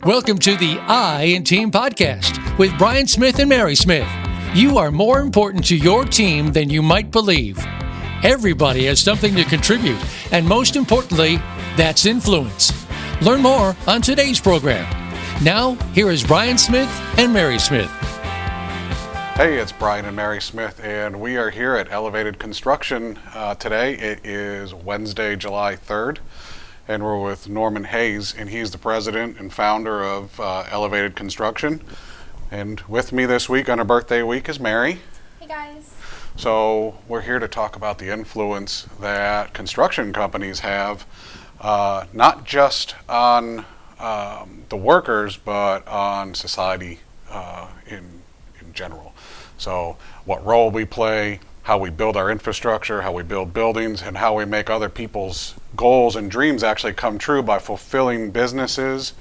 Welcome to the I in Team podcast with Brian Smith and Mary Smith. You are more important to your team than you might believe. Everybody has something to contribute, and most importantly, that's influence. Learn more on today's program. Now, here is Brian Smith and Mary Smith. Hey, it's Brian and Mary Smith, and we are here at Elevated Construction today. It is Wednesday, July 3rd, and we're with Norman Hayes, and he's the president and founder of Elevated Construction. And with me this week on her birthday week is Mary. Hey guys. So we're here to talk about the influence that construction companies have, not just on the workers, but on society in general. So what role we play, how we build our infrastructure, how we build buildings, and how we make other people's goals and dreams actually come true by fulfilling businesses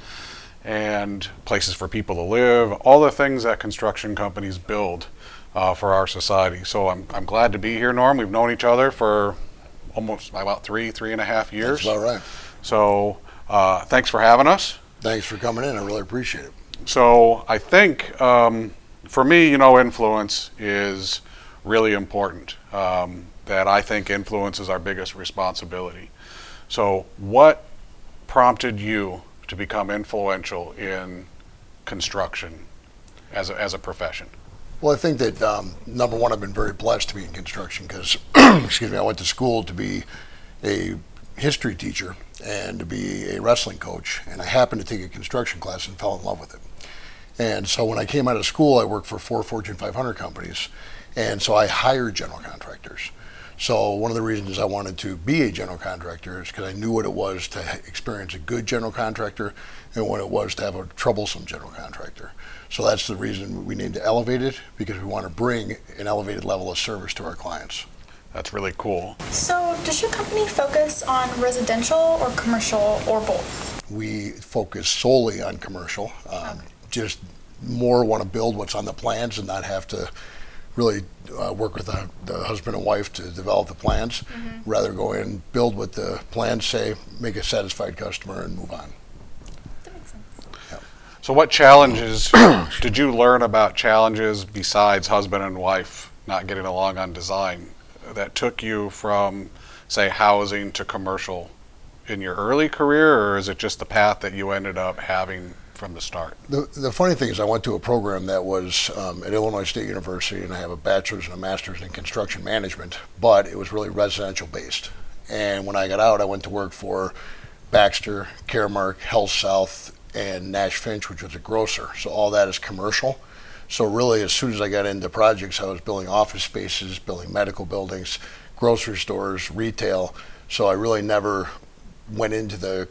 and places for people to live, all the things that construction companies build for our society. So I'm glad to be here, Norm. We've known each other for almost about three and a half years. That's about right. So thanks for having us. Thanks for coming in. I really appreciate it. So I think for me, influence is really important. That I think influence is our biggest responsibility. So what prompted you to become influential in construction as a profession? Well, I think that number one, I've been very blessed to be in construction because, I went to school to be a history teacher and to be a wrestling coach, and I happened to take a construction class and fell in love with it. And so when I came out of school, I worked for 4 Fortune 500 companies, and so I hired general contractors. So one of the reasons I wanted to be a general contractor is because I knew what it was to experience a good general contractor and what it was to have a troublesome general contractor. So that's the reason we named it Elevated, because we want to bring an elevated level of service to our clients. That's really cool. So does your company focus on residential or commercial or both? We focus solely on commercial. Just more want to build what's on the plans and not have to really work with the husband and wife to develop the plans. Rather go in, build what the plans say, make a satisfied customer, and move on. That makes sense. Yeah. So what challenges did you learn about challenges besides husband and wife not getting along on design that took you from, say, housing to commercial in your early career, or is it just the path that you ended up having from the start? The funny thing is I went to a program that was at Illinois State University, and I have a bachelor's and a master's in construction management, but it was really residential based. And when I got out, I went to work for Baxter, Caremark, Health South, and Nash Finch, which was a grocer. So all that is commercial. So really, as soon as I got into projects, I was building office spaces, building medical buildings, grocery stores, retail. So I really never went into the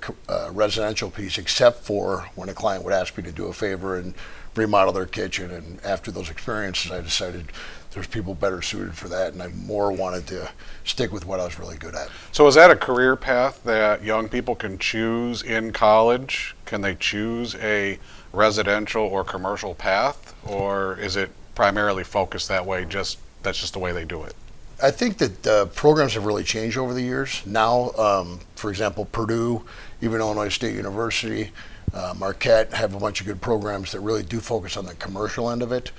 residential piece except for when a client would ask me to do a favor and remodel their kitchen. And after those experiences, I decided there's people better suited for that, and I more wanted to stick with what I was really good at. So is that a career path that young people can choose in college? Can they choose a residential or commercial path, or is it primarily focused that way, that's just the way they do it? I think that programs have really changed over the years. Now, for example, Purdue, even Illinois State University, Marquette have a bunch of good programs that really do focus on the commercial end of it.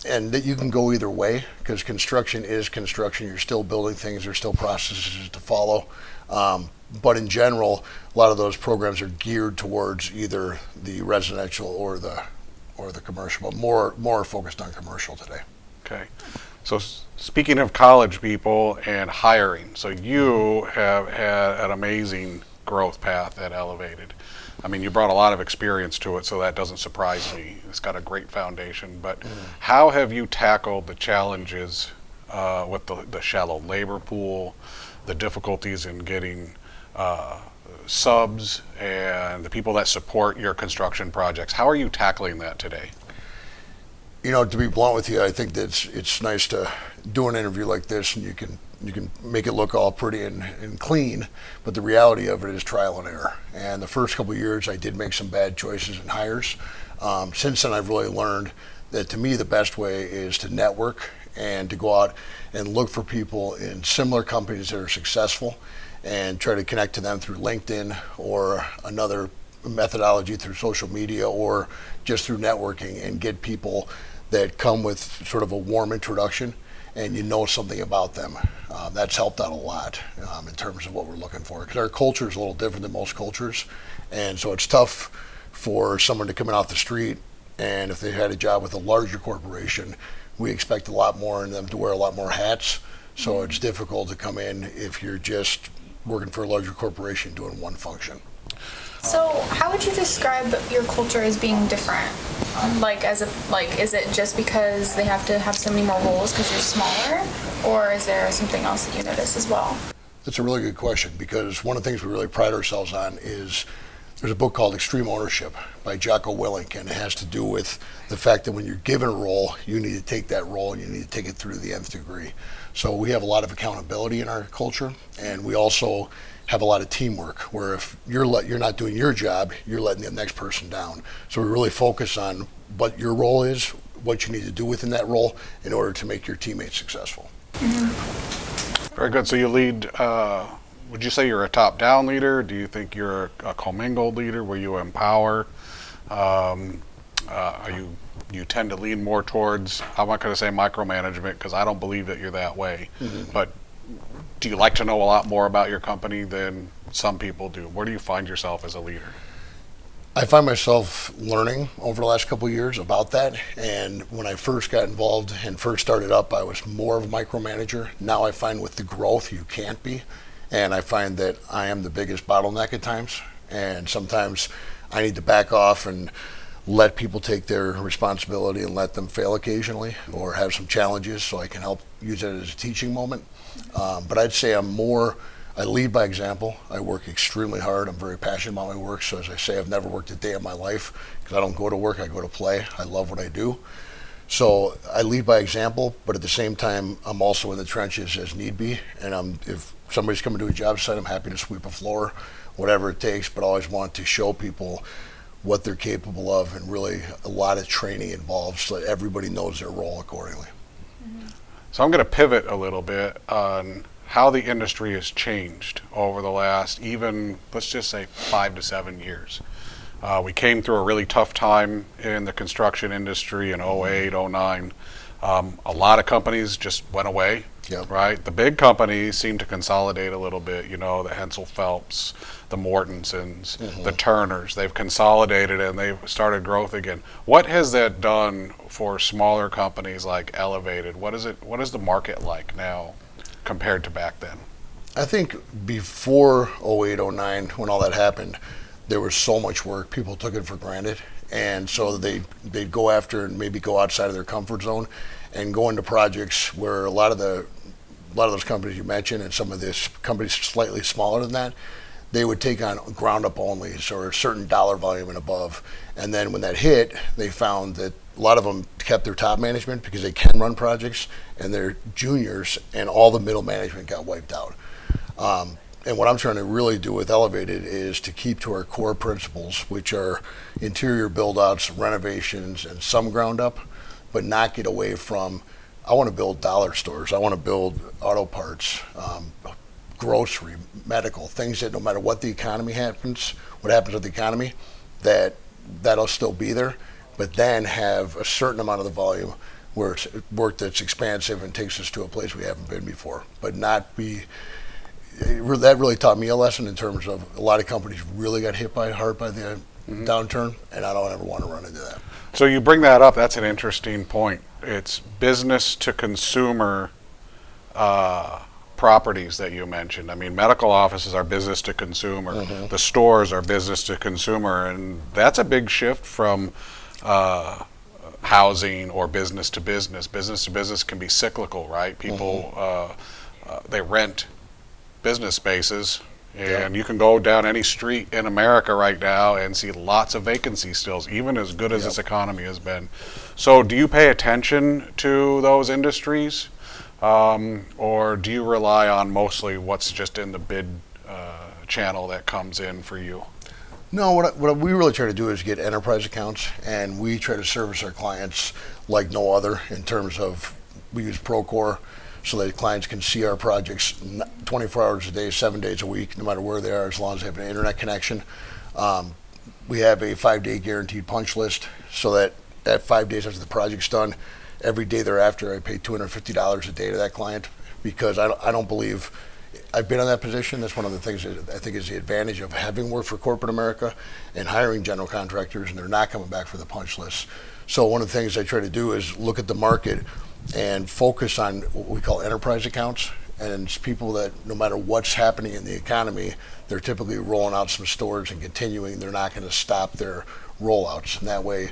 And that you can go either way, because construction is construction. You're still building things. There's still processes to follow. But in general, a lot of those programs are geared towards either the residential or the commercial, but more focused on commercial today. Okay. So speaking of college people and hiring, so you have had an amazing growth path at Elevated. I mean, you brought a lot of experience to it, so that doesn't surprise me. It's got a great foundation. But how have you tackled the challenges with the shallow labor pool, the difficulties in getting subs, and the people that support your construction projects? How are you tackling that today? To be blunt with you, I think that it's nice to do an interview like this, and you can make it look all pretty and clean, but the reality of it is trial and error. And the first couple of years, I did make some bad choices in hires. Since then, I've really learned that to me, the best way is to network and to go out and look for people in similar companies that are successful and try to connect to them through LinkedIn or another methodology through social media or just through networking and get people that come with sort of a warm introduction and you know something about them. That's helped out a lot in terms of what we're looking for, because our culture is a little different than most cultures, and so it's tough for someone to come in off the street, and if they had a job with a larger corporation, we expect a lot more in them to wear a lot more hats. So it's difficult to come in if you're just working for a larger corporation doing one function. So how would you describe your culture as being different? Is it just because they have to have so many more roles because you're smaller, or is there something else that you notice as well? That's a really good question, because one of the things we really pride ourselves on is there's a book called Extreme Ownership by Jocko Willink, and it has to do with the fact that when you're given a role, you need to take that role and you need to take it through the nth degree. So we have a lot of accountability in our culture, and we also have a lot of teamwork, where if you're not doing your job, you're letting the next person down. So we really focus on what your role is, what you need to do within that role in order to make your teammates successful. Mm-hmm. Very good. So you lead, would you say you're a top-down leader? Do you think you're a commingled leader where you empower? You tend to lean more towards, I'm not going to say micromanagement because I don't believe that you're that way, but do you like to know a lot more about your company than some people do? Where do you find yourself as a leader? I find myself learning over the last couple of years about that, and when I first got involved and first started up, I was more of a micromanager. Now I find with the growth you can't be, and I find that I am the biggest bottleneck at times, and sometimes I need to back off and let people take their responsibility and let them fail occasionally or have some challenges so I can help use it as a teaching moment. But I'd say I lead by example. I work extremely hard. I'm very passionate about my work. So as I say, I've never worked a day in my life because I don't go to work, I go to play. I love what I do. So I lead by example, but at the same time, I'm also in the trenches as need be. And if somebody's coming to a job site, I'm happy to sweep a floor, whatever it takes, but I always want to show people what they're capable of, and really a lot of training involved so that everybody knows their role accordingly. So I'm going to pivot a little bit on how the industry has changed over the last, even, let's just say, 5 to 7 years. We came through a really tough time in the construction industry in 08, 09. A lot of companies just went away, right? The big companies seem to consolidate a little bit, the Hensel Phelps, the Mortensons, the Turners. They've consolidated and they've started growth again. What has that done for smaller companies like Elevated? What is the market like now compared to back then? I think before 08, 09, when all that happened, there was so much work, people took it for granted. And so they'd go after and maybe go outside of their comfort zone and go into projects where a lot of those companies you mentioned, and some of these companies slightly smaller than that, they would take on ground up onlys or a certain dollar volume and above. And then when that hit, they found that a lot of them kept their top management because they can run projects, and their juniors and all the middle management got wiped out. And what I'm trying to really do with Elevated is to keep to our core principles, which are interior build-outs, renovations, and some ground up, but not get away from, I want to build dollar stores, I want to build auto parts, grocery, medical, things that no matter what the economy happens, what happens with the economy, that'll still be there, but then have a certain amount of the volume where it's work that's expansive and takes us to a place we haven't been before, but not be. That really taught me a lesson in terms of a lot of companies really got hit hard by the downturn, and I don't ever want to run into that. So you bring that up, that's an interesting point. It's business to consumer properties that you mentioned. I mean, medical offices are business to consumer. The stores are business to consumer, and that's a big shift from housing or business to business. Business to business can be cyclical, right? People, they rent business spaces, and you can go down any street in America right now and see lots of vacancy still, even as good as this economy has been. So do you pay attention to those industries, or do you rely on mostly what's just in the bid channel that comes in for you? No, what we really try to do is get enterprise accounts, and we try to service our clients like no other in terms of, we use Procore so that clients can see our projects 24 hours a day, 7 days a week, no matter where they are, as long as they have an internet connection. we have a 5-day guaranteed punch list, so that at 5 days after the project's done, every day thereafter, I pay $250 a day to that client, because I don't believe, I've been in that position. That's one of the things that I think is the advantage of having worked for corporate America and hiring general contractors, and they're not coming back for the punch list. So one of the things I try to do is look at the market and focus on what we call enterprise accounts, and it's people that no matter what's happening in the economy, they're typically rolling out some stores and continuing. They're not going to stop their rollouts, and that way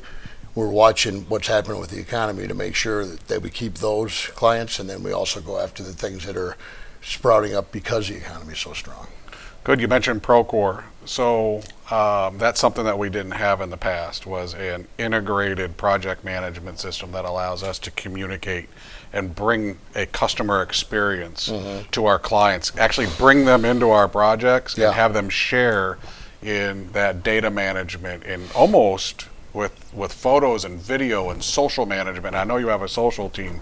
we're watching what's happening with the economy to make sure that we keep those clients, and then we also go after the things that are sprouting up because the economy is so strong. Good. You mentioned Procore. So that's something that we didn't have in the past, was an integrated project management system that allows us to communicate and bring a customer experience to our clients, actually bring them into our projects and have them share in that data management and almost with photos and video and social management. I know you have a social team.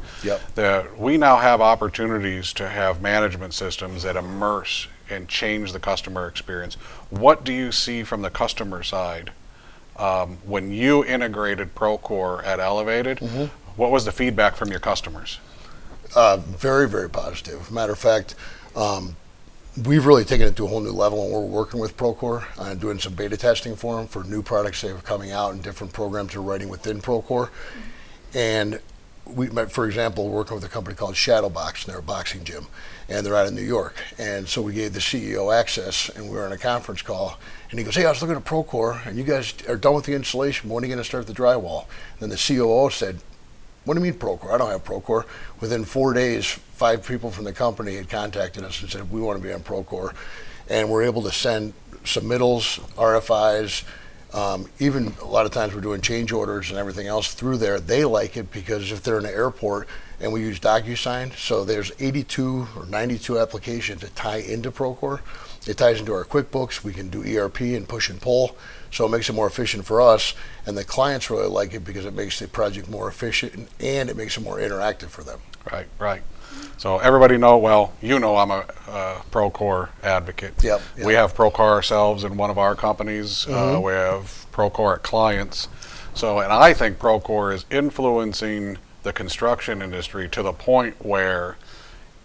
That we now have opportunities to have management systems that immerse and change the customer experience. What do you see from the customer side when you integrated Procore at Elevated? What was the feedback from your customers? Very, very positive. Matter of fact, we've really taken it to a whole new level, and we're working with Procore and doing some beta testing for them for new products that are coming out and different programs they're writing within Procore. And we, for example, working with a company called Shadowbox, and they're a boxing gym, and they're out in New York. And so we gave the CEO access, and we were on a conference call, and he goes, "Hey, I was looking at Procore, and you guys are done with the installation. When are you going to start the drywall?" And then the COO said, "What do you mean Procore? I don't have Procore." Within 4 days, 5 people from the company had contacted us and said, "We want to be on Procore." And we're able to send submittals, RFIs, even a lot of times we're doing change orders and everything else through there. They like it because if they're in an airport, and we use DocuSign, so there's 82 or 92 applications that tie into Procore. It ties into our QuickBooks. We can do ERP and push and pull, so it makes it more efficient for us, and the clients really like it because it makes the project more efficient and it makes it more interactive for them. Right, right. So everybody know, well, you know I'm a Procore advocate. Yep. We have Procore ourselves in one of our companies. We have Procore at clients. So, and I think Procore is influencing the construction industry to the point where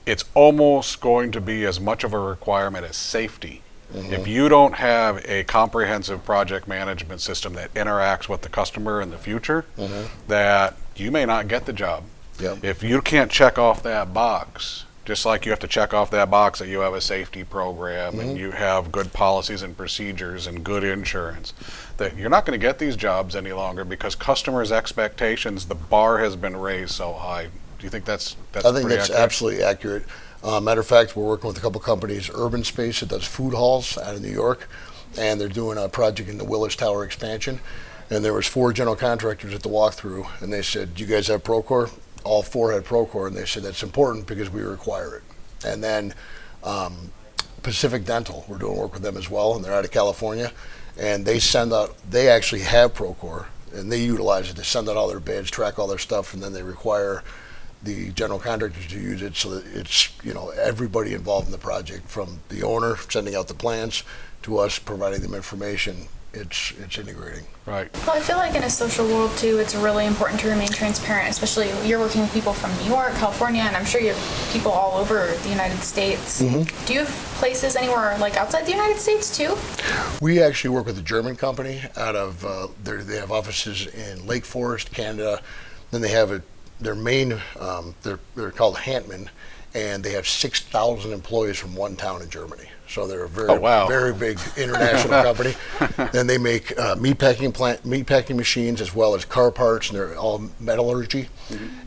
it's almost going to be as much of a requirement as safety. If you don't have a comprehensive project management system that interacts with the customer in the future, that you may not get the job. If you can't check off that box, just like you have to check off that box that you have a safety program and you have good policies and procedures and good insurance, that you're not going to get these jobs any longer because customers' expectations, the bar has been raised so high. Do you think that's I think that's accurate? absolutely accurate. Matter of fact, we're working with a couple companies, Urban Space, that does food halls out of New York, and they're doing a project in the Willis Tower expansion. And there was 4 general contractors at the walkthrough, and they said, "Do you guys have Procore?" All 4 had Procore, and they said that's important because we require it. And then Pacific Dental, we're doing work with them as well, and they're out of California, and they send out, they actually have Procore, and they utilize it to send out all their bids, track all their stuff, and then they require the general contractors to use it so that it's, you know, everybody involved in the project, from the owner sending out the plans to us providing them information. It's integrating. Right. Well, I feel like in a social world too, it's really important to remain transparent, especially you're working with people from New York, California, and I'm sure you have people all over the United States. Do you have places anywhere like outside the United States too? We actually work with a German company out of, they have offices in Lake Forest, Canada. Then they have their main, they're called Hantman, and they have 6,000 employees from one town in Germany. So they're a very big international company. Then they make meatpacking machines as well as car parts, and they're all metallurgy.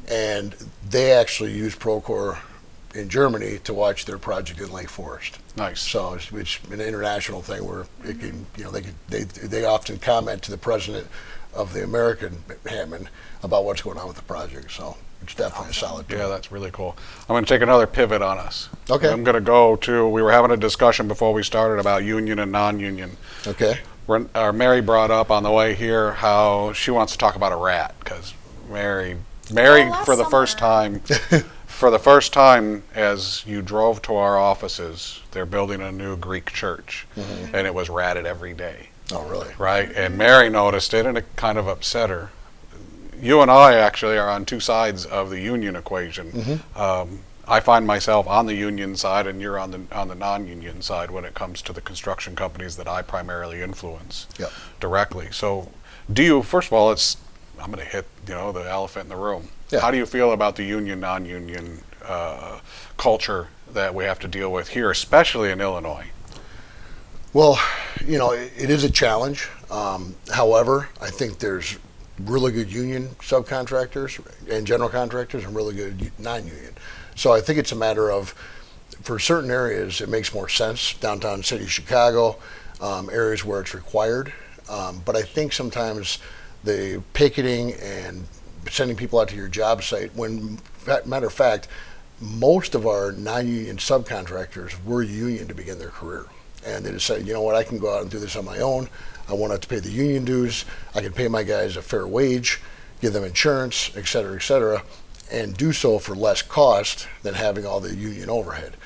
And they actually use Procore in Germany to watch their project in Lake Forest. Nice. So it's an international thing where it can, you know, they often comment to the president of the American Hammond about what's going on with the project. So it's definitely a solid tool. Yeah, that's really cool. I'm going to take another pivot on us. Okay. I'm going to go to, we were having a discussion before we started about union and non-union. Okay. Mary brought up on the way here how she wants to talk about a rat, because Mary for the first time as you drove to our offices, they're building a new Greek church, and it was ratted every day. Oh, really? right? And Mary noticed it, and it kind of upset her. You and I actually are on two sides of the union equation. I find myself on the union side, and you're on the non-union side when it comes to the construction companies that I primarily influence directly. So, do you? First of all, I'm going to hit the elephant in the room. Yeah. How do you feel about the union non-union culture that we have to deal with here, especially in Illinois? Well, it is a challenge. However, I think there's really good union subcontractors and general contractors and really good non-union. So I think it's a matter of, for certain areas, it makes more sense. Downtown city of Chicago, areas where it's required. But I think sometimes the picketing and sending people out to your job site, matter of fact, most of our non-union subcontractors were union to begin their career. And they decided, you know what, I can go out and do this on my own. I won't have to pay the union dues. I can pay my guys a fair wage, give them insurance, et cetera, and do so for less cost than having all the union overhead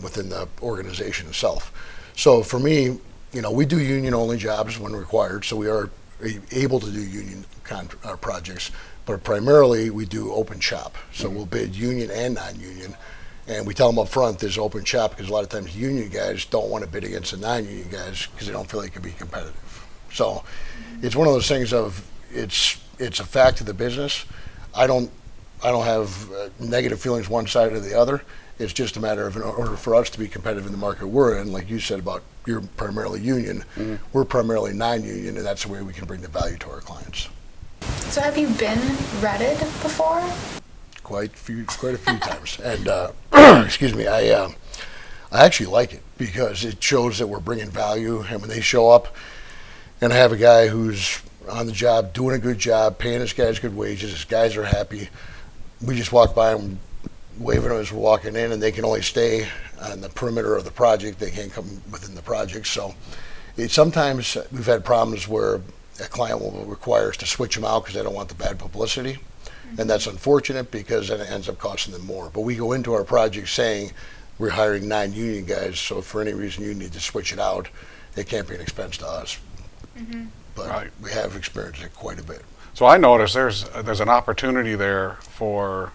within the organization itself. So for me, we do union-only jobs when required, so we are able to do union projects, but primarily we do open shop. So we'll bid union and non-union. And we tell them up front there's open shop because a lot of times union guys don't want to bid against the non-union guys because they don't feel they can be competitive. So it's one of those things of it's a fact of the business. I don't have negative feelings one side or the other. It's just a matter of, in order for us to be competitive in the market we're in, like you said about you're primarily union, we're primarily non-union, and that's the way we can bring the value to our clients. So have you been redded before? Quite a few times, and excuse me, I actually like it because it shows that we're bringing value. And when they show up, and I have a guy who's on the job, doing a good job, paying his guys good wages, his guys are happy. We just walk by them, waving them as we're walking in, and they can only stay on the perimeter of the project. They can't come within the project. So sometimes we've had problems where a client will require us to switch them out because they don't want the bad publicity. And that's unfortunate because then it ends up costing them more. But we go into our project saying we're hiring non-union guys, so if for any reason you need to switch it out, it can't be an expense to us. But we have experienced it quite a bit. So I notice there's an opportunity there for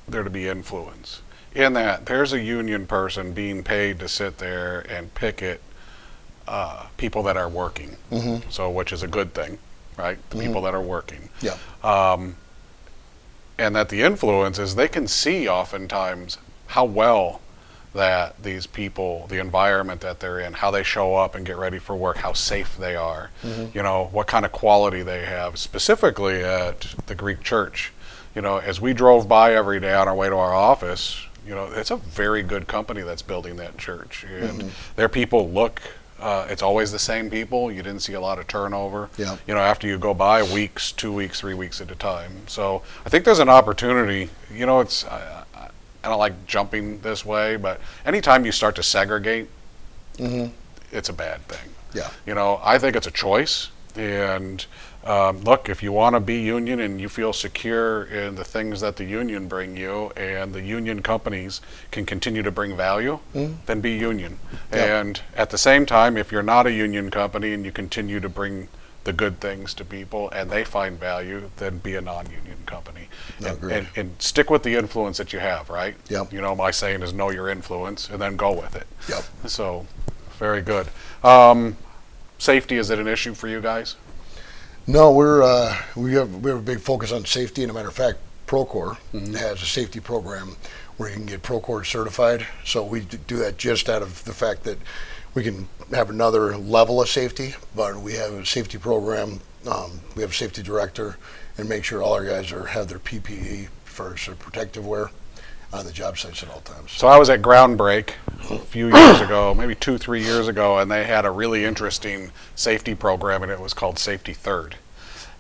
there to be influence. In that there's a union person being paid to sit there and picket people that are working. So which is a good thing, right? The people that are working. Yeah. And that the influence is they can see oftentimes how well that these people, the environment that they're in, how they show up and get ready for work, how safe they are, what kind of quality they have, specifically at the Greek church. As we drove by every day on our way to our office, it's a very good company that's building that church. And their people look, it's always the same people. You didn't see a lot of turnover. Yeah. After you go by weeks, 2 weeks, 3 weeks at a time. So I think there's an opportunity. I don't like jumping this way, but anytime you start to segregate, it's a bad thing. Yeah. I think it's a choice. And look, if you want to be union and you feel secure in the things that the union bring you, and the union companies can continue to bring value, then be union. And at the same time, if you're not a union company and you continue to bring the good things to people and they find value, then be a non-union company. And stick with the influence that you have, right? Yep. My saying is know your influence and then go with it. Yep. So, very good. Safety, is it an issue for you guys? No, we have a big focus on safety, and a matter of fact, Procore has a safety program where you can get Procore certified. So we do that just out of the fact that we can have another level of safety, but we have a safety program. We have a safety director, and make sure all our guys have their PPE for protective wear on the job sites at all times. So I was at Groundbreak a few years ago, maybe 2-3 years ago, and they had a really interesting safety program, and it was called Safety Third.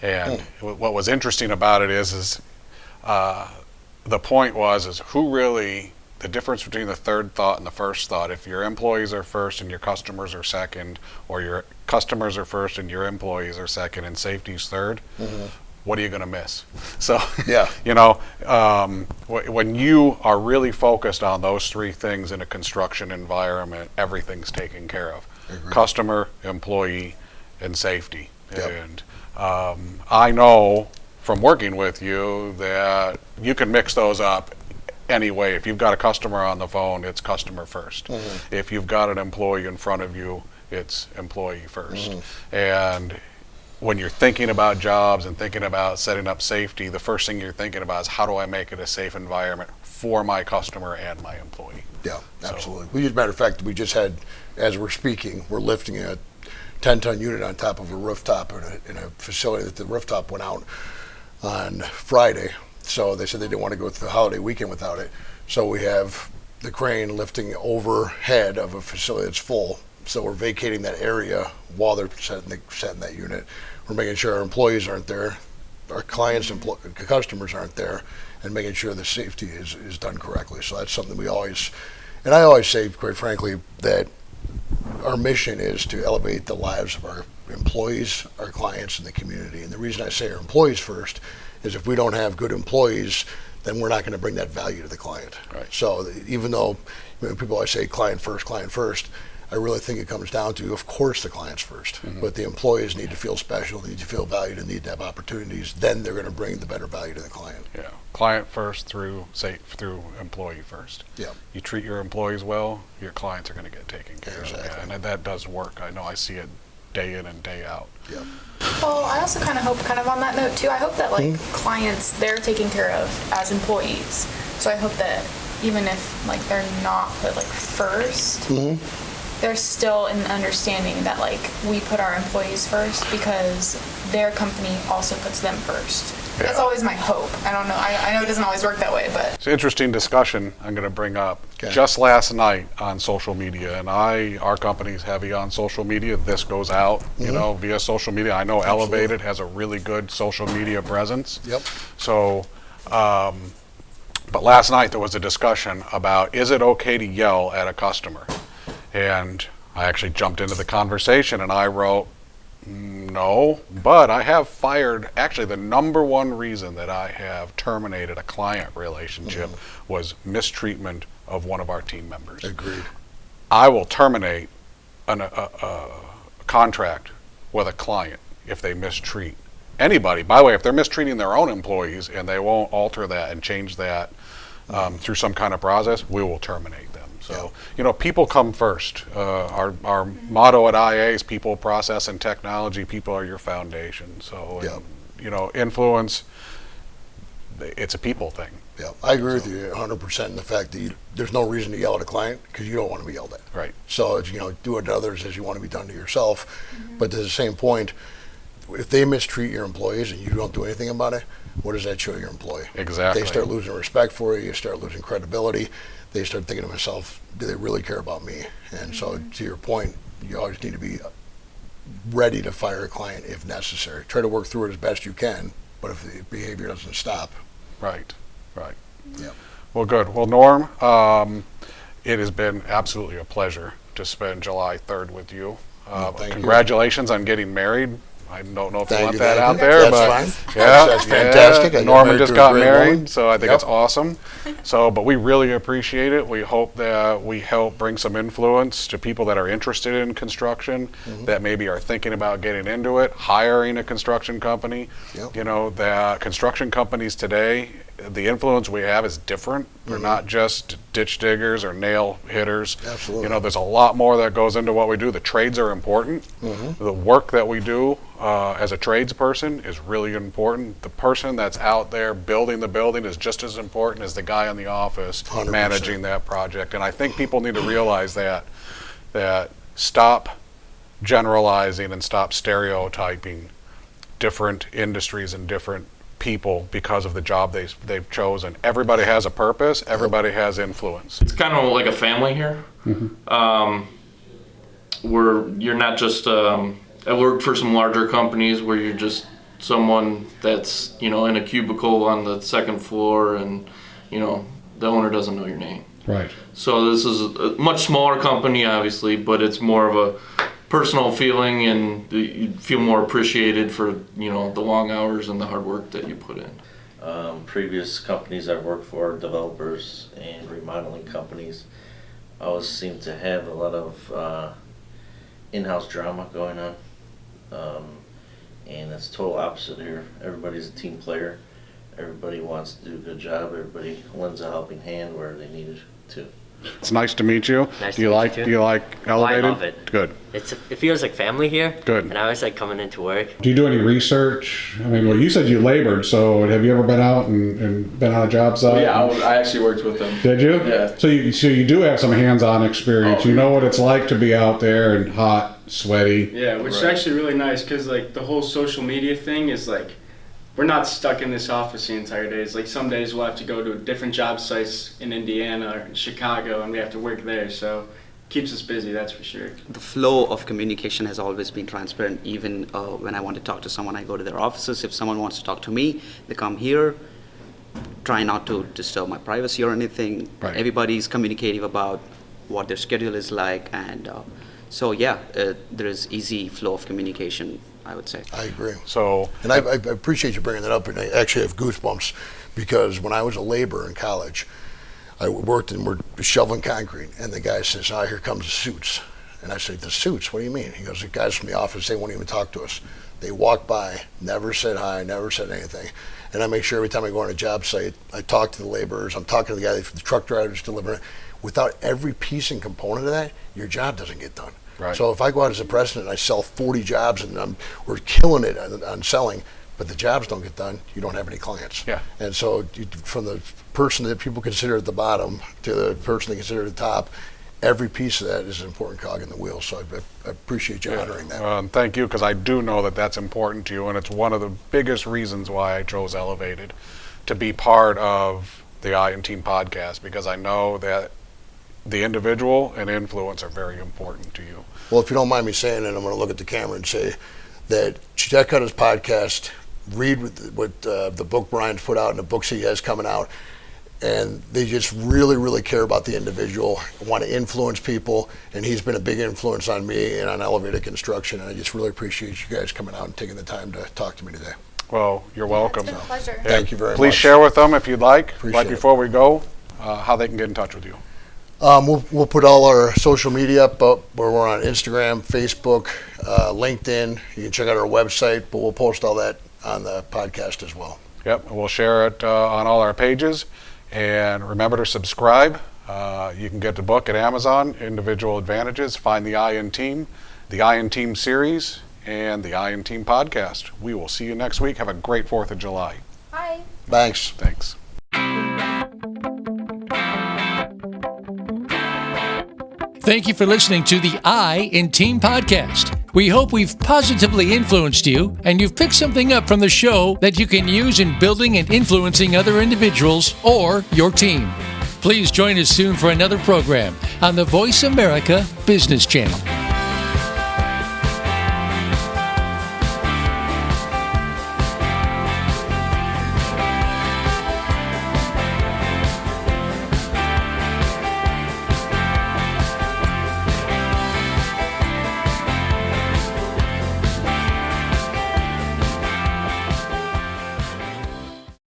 And what was interesting about it is the point is who really, the difference between the third thought and the first thought. If your employees are first and your customers are second, or your customers are first and your employees are second and safety's third, what are you going to miss? So, Yeah. when you are really focused on those three things in a construction environment, everything's taken care of. Agreed. Customer, employee, and safety. Yep. And I know from working with you that you can mix those up anyway. If you've got a customer on the phone, it's customer first. Mm-hmm. If you've got an employee in front of you, it's employee first. Mm-hmm. And when you're thinking about jobs and thinking about setting up safety, the first thing you're thinking about is how do I make it a safe environment for my customer and my employee? Yeah, absolutely. As a matter of fact, we just had, as we're speaking, we're lifting a 10-ton unit on top of a rooftop in a facility that the rooftop went out on Friday. So they said they didn't want to go through the holiday weekend without it. So we have the crane lifting overhead of a facility that's full. So we're vacating that area while they're setting that unit. We're making sure our employees aren't there, our clients and customers aren't there, and making sure the safety is done correctly. So that's something I always say, quite frankly, that our mission is to elevate the lives of our employees, our clients, and the community. And the reason I say our employees first is if we don't have good employees, then we're not going to bring that value to the client. Right. So even though people always say client first, I really think it comes down to, of course, the clients first. Mm-hmm. But the employees need to feel special, need to feel valued, and need to have opportunities. Then they're going to bring the better value to the client. Yeah, client first through employee first. Yeah. You treat your employees well, your clients are going to get taken care Exactly. of. And that does work. I know I see it day in and day out. Yeah. Well, I also kind of hope, on that note too, I hope that clients, they're taken care of as employees. So I hope that even if they're not put first, there's still an understanding that we put our employees first because their company also puts them first. Yeah. That's always my hope. I don't know. I know it doesn't always work that way, but it's an interesting discussion I'm going to bring up. Okay. Just last night on social media, and our company's heavy on social media. This goes out, via social media. I know Absolutely. Elevated has a really good social media presence. Yep. So, but last night there was a discussion about, is it okay to yell at a customer? And I actually jumped into the conversation and I wrote, no, but I have fired. Actually, the number one reason that I have terminated a client relationship was mistreatment of one of our team members. Agreed. I will terminate a contract with a client if they mistreat anybody. By the way, if they're mistreating their own employees and they won't alter that and change that through some kind of process, we will terminate them. So, people come first. Our motto at IA is people, process, and technology. People are your foundation. So, influence, it's a people thing. Yeah, I agree with you 100% in the fact that there's no reason to yell at a client because you don't want to be yelled at. Right. So, it's, do it to others as you want to be done to yourself. But to the same point, if they mistreat your employees and you don't do anything about it, what does that show your employee? Exactly. They start losing respect for you. You start losing credibility. They start thinking to themselves, do they really care about me? And so to your point, you always need to be ready to fire a client if necessary. Try to work through it as best you can, but if the behavior doesn't stop. Right. Yeah. Well, good. Well, Norm, it has been absolutely a pleasure to spend July 3rd with you. Congratulations on getting married. I don't know if you want that out there, but that's fine. That's fantastic. Norman just got married, so I think Yep. it's awesome. So, but we really appreciate it. We hope that we help bring some influence to people that are interested in construction, that maybe are thinking about getting into it, hiring a construction company. Yep. That construction companies today, the influence we have is different. We're not just ditch diggers or nail hitters. Absolutely. There's a lot more that goes into what we do. The trades are important. The work that we do as a tradesperson is really important. The person that's out there building the building is just as important as the guy in the office 100%. managing that project. And I think people need to realize that stop generalizing and stop stereotyping different industries and different people because of the job they've chosen. Everybody has a purpose. Everybody has influence. It's kind of like a family here. You're not just. I worked for some larger companies where you're just someone that's in a cubicle on the second floor, and the owner doesn't know your name. Right. So this is a much smaller company, obviously, but it's more of personal feeling, and you feel more appreciated for, you know, the long hours and the hard work that you put in. Previous companies I've worked for, developers and remodeling companies, always seem to have a lot of in-house drama going on. And it's total opposite here. Everybody's a team player. Everybody wants to do a good job. Everybody lends a helping hand where they need it to. It's nice to meet you. Nice do to you meet like you too. do you like Elevated? I love it. Good. It feels like family here. Good. And I always like coming into work. Do you do any research? I mean, well, you said you labored, so have you ever been out and been on a job site? Yeah, I actually worked with them. Did you? Yeah. So you do have some hands-on experience. You know what it's like to be out there and hot, sweaty. Yeah, which is actually really nice because like the whole social media thing is like, we're not stuck in this office the entire day. It's like some days we'll have to go to different job sites in Indiana or in Chicago, and we have to work there. So it keeps us busy, that's for sure. The flow of communication has always been transparent. Even when I want to talk to someone, I go to their offices. If someone wants to talk to me, they come here. Try not to disturb my privacy or anything. Right. Everybody's communicative about what their schedule is like, and so yeah, there is easy flow of communication, I would say. I agree. So, And I appreciate you bringing that up, and I actually have goosebumps because when I was a laborer in college, I worked and we're shoveling concrete, and the guy says, "Ah, here comes the suits." And I said, "The suits? What do you mean?" He goes, "The guys from the office, they won't even talk to us. They walk by, never said hi, never said anything." And I make sure every time I go on a job site, I talk to the laborers, I'm talking to the guy, the truck drivers delivering it. Without every piece and component of that, your job doesn't get done. Right. So if I go out as a president and I sell 40 jobs and we're killing it on selling, but the jobs don't get done, you don't have any clients. Yeah. And so from the person that people consider at the bottom to the person they consider at the top, every piece of that is an important cog in the wheel. So I appreciate you honoring that. thank you, because I do know that that's important to you, and it's one of the biggest reasons why I chose Elevated to be part of the Team podcast, because I know that the individual and influence are very important to you. Well, if you don't mind me saying it, I'm going to look at the camera and say that check out his podcast, read what the book Brian's put out and the books he has coming out, and they just really, really care about the individual, want to influence people, and he's been a big influence on me and on Elevated Construction, and I just really appreciate you guys coming out and taking the time to talk to me today. Well, you're welcome. It's been a pleasure. Thank you very much. Please share with them, if you'd like, Appreciate right it. before we go, how they can get in touch with you. We'll put all our social media up where we're on Instagram, Facebook, LinkedIn. You can check out our website, but we'll post all that on the podcast as well. Yep, and we'll share it on all our pages. And remember to subscribe. You can get the book at Amazon, Individual Advantages. Find the Team series, and the Team podcast. We will see you next week. Have a great 4th of July. Bye. Thanks. Thanks. Thank you for listening to the Team podcast. We hope we've positively influenced you and you've picked something up from the show that you can use in building and influencing other individuals or your team. Please join us soon for another program on the Voice America Business Channel.